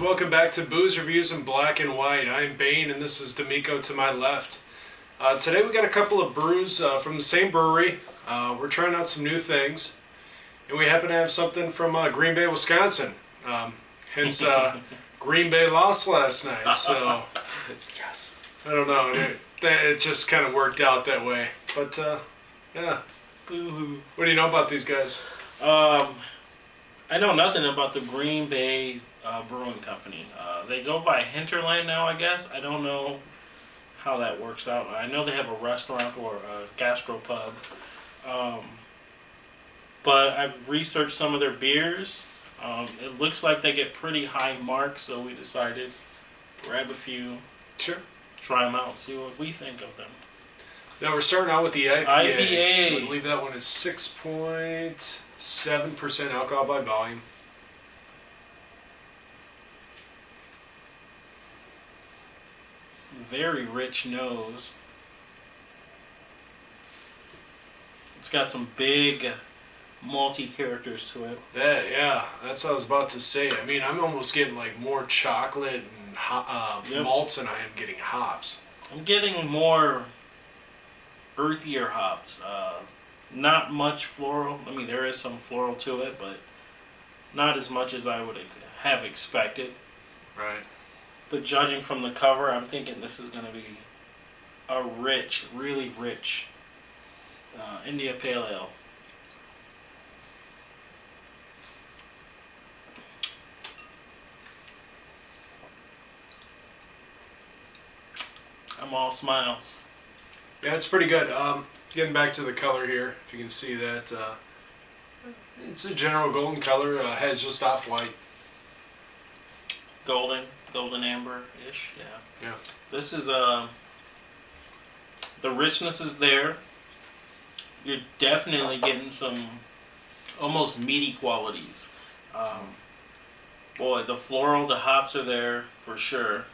welcome back to Booze Reviews in Black and White. I'm Bayne and this is Demeko to my left. Today we got a couple of brews from the same brewery. We're trying out some new things. And we happen to have something from Green Bay, Wisconsin. Hence Green Bay lost last night, so yes. I don't know. It just kind of worked out that way. But yeah. Boo-hoo. What do you know about these guys? I know nothing about the Green Bay Brewing Company. They go by Hinterland now, I guess. I don't know how that works out. I know they have a restaurant or a gastropub. But I've researched some of their beers. It looks like they get pretty high marks, so we decided to grab a few. Sure. Try them out, see what we think of them. Now we're starting out with the IPA. IPA. I believe that one is 6.7% alcohol by volume. Very rich nose. It's got some big malty characters to it. That's what I was about to say. I mean, I'm almost getting like more chocolate and malts than I am getting hops. I'm getting more earthier hops. Not much floral. I mean, there is some floral to it, but not as much as I would have expected. Right. But judging from the cover, I'm thinking this is going to be a rich, really rich India Pale Ale. I'm all smiles. Yeah, it's pretty good. Getting back to the color here, if you can see that, it's a general golden color. Has just off white. Golden amber-ish, yeah. Yeah. This is the richness is there. You're definitely getting some almost meaty qualities. Boy, the floral, the hops are there for sure.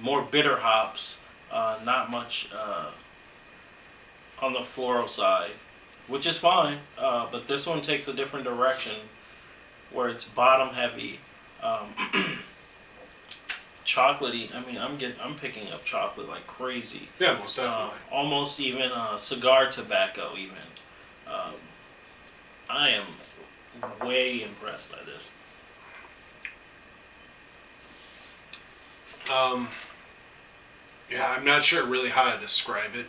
More bitter hops, not much on the floral side, which is fine. But this one takes a different direction, where it's bottom heavy. Chocolatey. I mean, I'm picking up chocolate like crazy. Yeah, most definitely. Almost even cigar tobacco. Even. I am way impressed by this. Yeah, I'm not sure really how to describe it.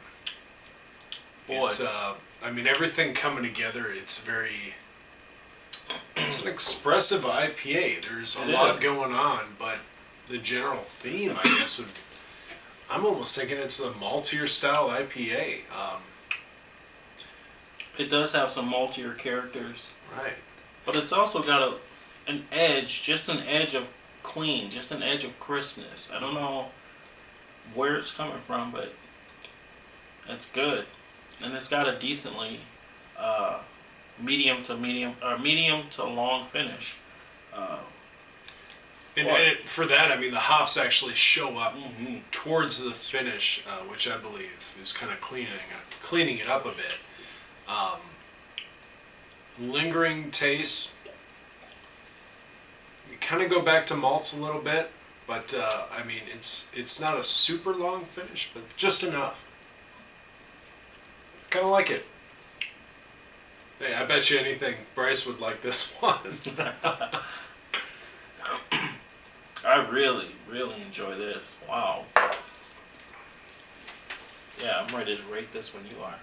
Boy. It's I mean, everything coming together. It's an expressive IPA. There's a lot going on, but the general theme, I guess, I'm almost thinking it's the maltier style IPA. It does have some maltier characters. Right. But it's also got an edge, just an edge of clean, just an edge of crispness. I don't know where it's coming from, but it's good. And it's got a decently medium to long finish. And for that, I mean, the hops actually show up towards the finish, which I believe is kind of cleaning it up a bit. Lingering taste. You kind of go back to malts a little bit, but I mean, it's not a super long finish, but just enough. Kind of like it. Hey, I bet you anything Bryce would like this one. I really, really enjoy this. Wow. Yeah, I'm ready to rate this when you are.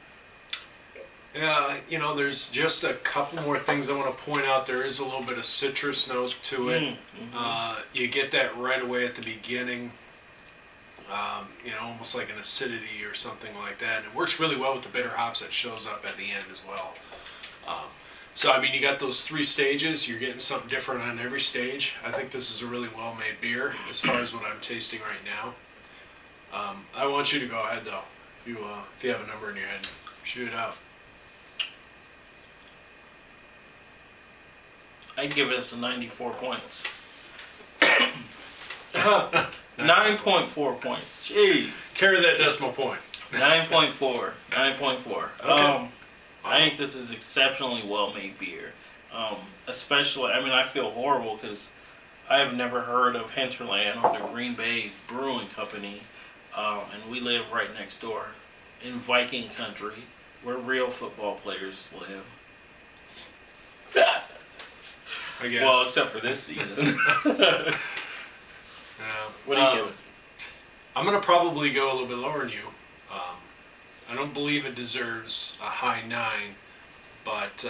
Yeah, you know, there's just a couple more things I want to point out. There is a little bit of citrus note to it. You get that right away at the beginning. You know, almost like an acidity or something like that. And it works really well with the bitter hops that shows up at the end as well. So, I mean, you got those 3 stages. You're getting something different on every stage. I think this is a really well-made beer as far as what I'm tasting right now. I want you to go ahead, though. If you have a number in your head, shoot it out. I'd give this a 94 points. 9.4 points. Jeez. Carry that decimal point. 9.4. 9.4. Okay. I think this is exceptionally well-made beer. Especially, I mean, I feel horrible because I have never heard of Hinterland or the Green Bay Brewing Company, and we live right next door in Viking country, where real football players live. I guess. Well, except for this season. What do you give it? I'm going to probably go a little bit lower than you. I don't believe it deserves a high 9, but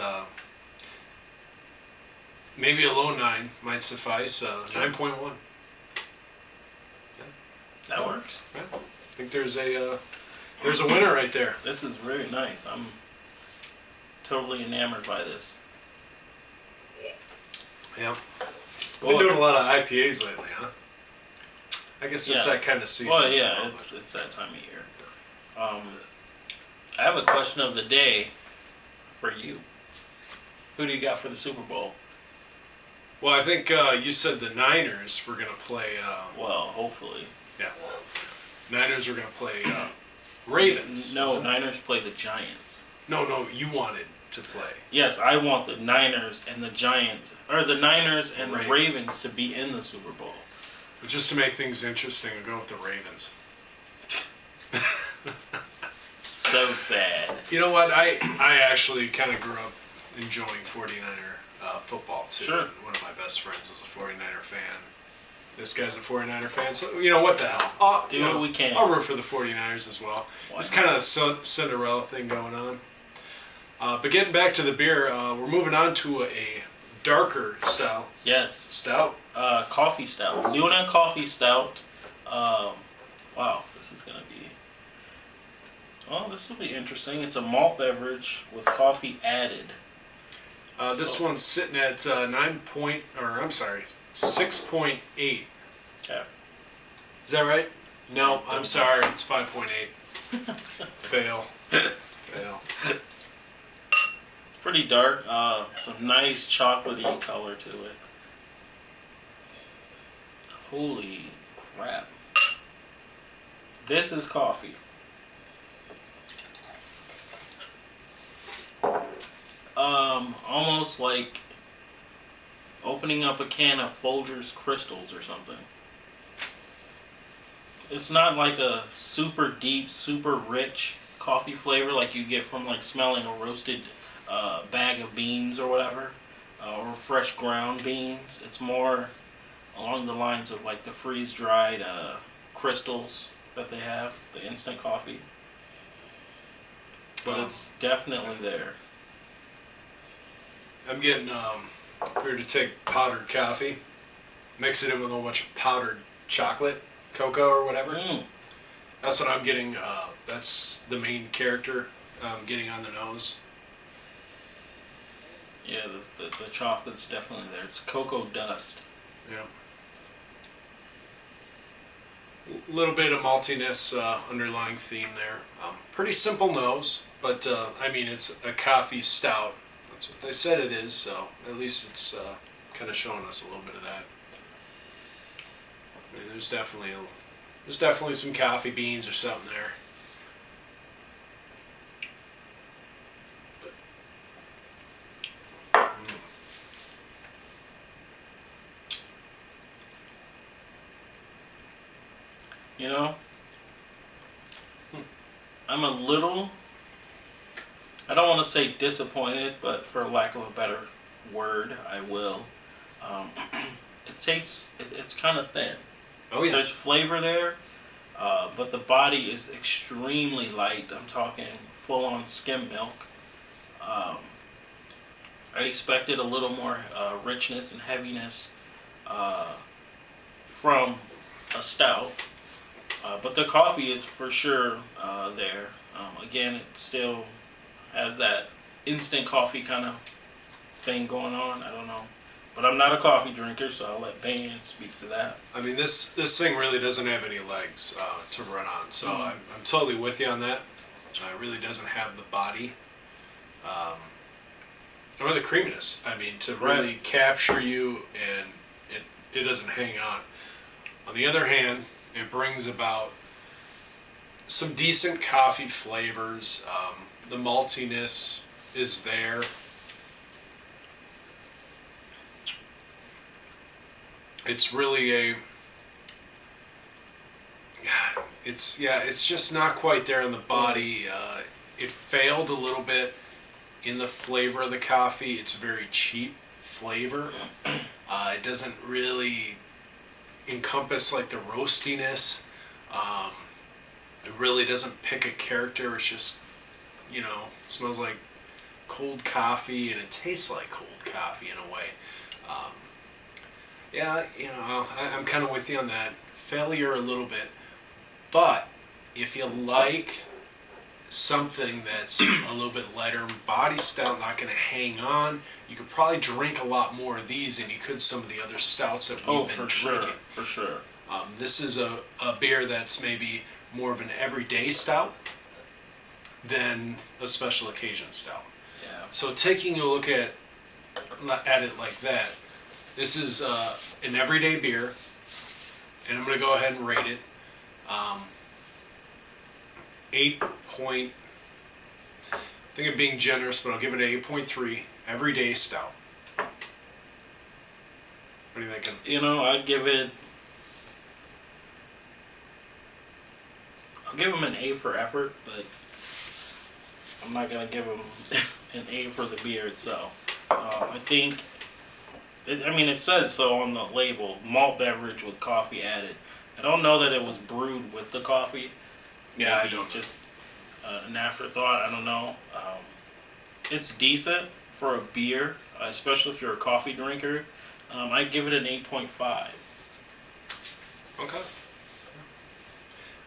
maybe a low 9 might suffice. 9.1. Yeah. That works. Yeah. I think there's a winner right there. This is very nice. I'm totally enamored by this. Yeah. Been doing a lot of IPAs lately, huh? I guess it's that kind of season. Well, yeah, it's that time of year. I have a question of the day for you. Who do you got for the Super Bowl? Well, I think you said the Niners were going to play. Well, hopefully. Yeah. Niners were going to play Ravens. No, Niners play the Giants. No, you wanted to play. Yes, I want the Niners and the Giants, or the Niners and the Ravens to be in the Super Bowl. But just to make things interesting, I'll go with the Ravens. So sad. You know what? I actually kind of grew up enjoying 49er football, too. Sure. One of my best friends was a 49er fan. This guy's a 49er fan, so, you know, what the hell? Do what we can. I'll root for the 49ers as well. It's kind of a Cinderella thing going on. But getting back to the beer, we're moving on to a darker style. Yes. Stout. Coffee stout. Luna coffee stout. Wow, this is going to be... Oh, this will be interesting. It's a malt beverage with coffee added. This one's sitting at 6.8. Okay. Is that right? No, I'm sorry. It's 5.8. Fail. It's pretty dark. Some nice chocolatey color to it. Holy crap. This is coffee. Almost like opening up a can of Folgers Crystals or something. It's not like a super deep, super rich coffee flavor like you get from like smelling a roasted bag of beans or whatever, or fresh ground beans. It's more along the lines of like the freeze-dried crystals that they have, the instant coffee. But it's definitely there. I'm getting, if we were to take powdered coffee, mix it in with a whole bunch of powdered chocolate, cocoa or whatever. That's what I'm getting. That's the main character I'm getting on the nose. Yeah, the chocolate's definitely there. It's cocoa dust. Yeah. A little bit of maltiness underlying theme there. Pretty simple nose, but I mean, it's a coffee stout. That's what they said it is, so at least it's kind of showing us a little bit of that. I mean, there's definitely some coffee beans or something there. You know, I'm a little, I don't want to say disappointed, but for lack of a better word, I will. It tastes, it's kind of thin. Oh yeah. There's flavor there, but the body is extremely light. I'm talking full-on skim milk. I expected a little more richness and heaviness from a stout. But the coffee is for sure there. Again, it still has that instant coffee kind of thing going on. I don't know. But I'm not a coffee drinker, so I'll let Bayne speak to that. I mean, this thing really doesn't have any legs to run on, so I'm totally with you on that. It really doesn't have the body or the creaminess. I mean, to really capture you, and it doesn't hang on. On the other hand, it brings about some decent coffee flavors. The maltiness is there. It's really it's just not quite there in the body. It failed a little bit in the flavor of the coffee. It's a very cheap flavor. It doesn't really encompass like the roastiness. It really doesn't pick a character. It's just, it smells like cold coffee and it tastes like cold coffee in a way. I'm kind of with you on that. Failure a little bit. But if you like something that's a little bit lighter body stout, not going to hang on, you could probably drink a lot more of these than you could some of the other stouts that we've been drinking. For sure. This is a beer that's maybe more of an everyday stout than a special occasion stout. Yeah. So taking a look at it like that, this is an everyday beer, and I'm going to go ahead and rate it. 8 point. I think I'm being generous, but I'll give it an 8.3 everyday stout. What are you thinking? I'll give him an A for effort, but I'm not gonna give him an A for the beer itself. I think, it says so on the label, malt beverage with coffee added. I don't know that it was brewed with the coffee. Yeah, Maybe I don't. just an afterthought. I don't know. It's decent for a beer, especially if you're a coffee drinker. I'd give it an 8.5. Okay.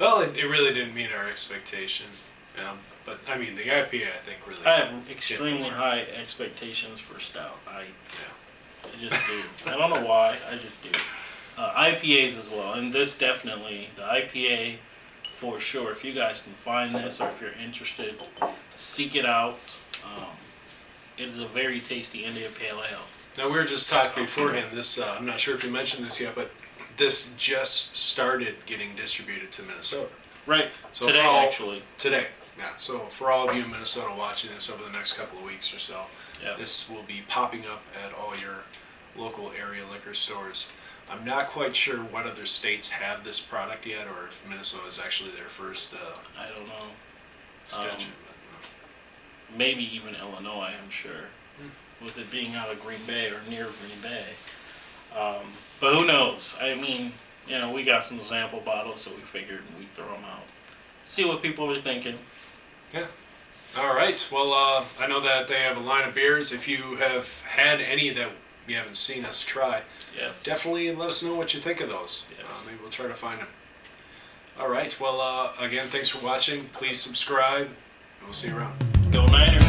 Well, it really didn't meet our expectation. But the IPA I think really. I have extremely high expectations for stout. I just do. I don't know why. I just do. IPAs as well, and this definitely, the IPA for sure. If you guys can find this, or if you're interested, seek it out. It is a very tasty India Pale Ale. Now we were just talking beforehand. This I'm not sure if you mentioned this yet, but this just started getting distributed to Minnesota. Right. So today, actually. Today. Yeah. So for all of you in Minnesota watching this over the next couple of weeks or so, this will be popping up at all your local area liquor stores. I'm not quite sure what other states have this product yet, or if Minnesota is actually their first. I don't know. Extension. Maybe even Illinois, I'm sure, with it being out of Green Bay or near Green Bay. But who knows? We got some sample bottles, so we figured we'd throw them out. See what people are thinking. Yeah. All right. Well, I know that they have a line of beers. If you have had any that you haven't seen us try, definitely let us know what you think of those. Yes. Maybe we'll try to find them. All right. Well, again, thanks for watching. Please subscribe, and we'll see you around. Go Niners!